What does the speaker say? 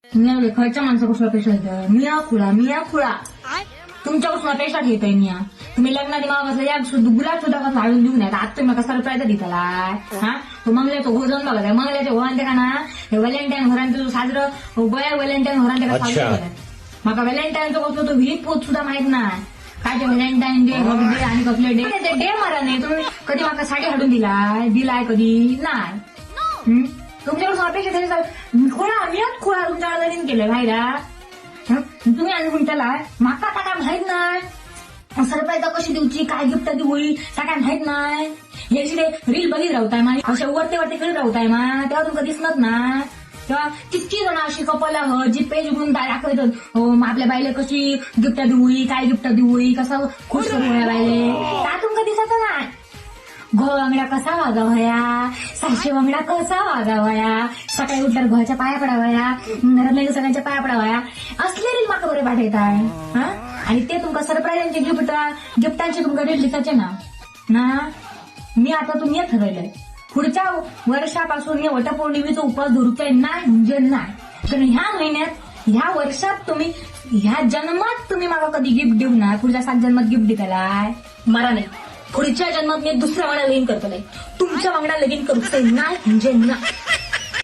मी खर्चा माणसा कसला पैसा घेतोय मिया खुळा तुमच्या कसला पैसा घेतोय मिया तुम्ही लग्नात मागं या गुलाब सुद्धा कसं हाडून देऊ नये आता तुम्ही कसं सरप्राईज दिताला हा तो मंगल्याचं घोजन बघा मंगल्याचे घोरांते का ना हे व्हॅलेंटाईन घरांचं साजरं बया व्हॅलेंटाईन घरांते का साजरं माका व्हॅलेंटाईनचं कसलं तो विहित पोत सुद्धा माहित नाही काय ते व्हॅलेंटाईन डे डे आणि कसले डे डे मारा नाही तुम्ही कधी माका साडी हाडून दिलाय कधी नाही तुमच्याकडून अपेक्षा झाली खोळा मीच खोळा तुमच्याकडे लगीन केलं भाईला तुम्ही आणि म्हणताला माका काय माहित नाही सरप्राईज कशी देऊची काय गिफ्ट देऊ काय माहित नाही हे रील बघित राहताय मा अशा वरते करीत राहताय मा तेव्हा तुमचं दिसत ना तेव्हा किती जण अशी कपला जी पेज म्हणून दाखवतात आपल्या बाईला कशी गिफ्ट देऊ काय गिफ्ट देऊ कसं खुश करू बाईले का तुमचं दिसत नाही घोंगडा कसा वागावया साक्षी वांगडा कसा वागावया सकाळी उठल्यावर घोच्या पाया पडावया घरातल्या सगळ्यांच्या पाया पडावया असले रील माका बरे पाठ येत आहे आणि ते तुमका सरप्राईजांचे गिफ्टांचे तुमका रील दिसायचे ना मी आता तुम्ही ठरवलंय पुढच्या वर्षापासून या वटपौर्णिमेचा उपवास धरूचा नाही म्हणजे नाही कारण ह्या महिन्यात ह्या वर्षात तुम्ही ह्या जन्मात तुम्ही मला कधी गिफ्ट देऊ ना पुढच्या 7 जन्मात गिफ्ट देतालाय मला नाही पुढच्या जन्मात मी दुसऱ्या वांगडा लगीन करतो नाही तुमच्या वांगडा लगीन करूच नाही म्हणजे नाही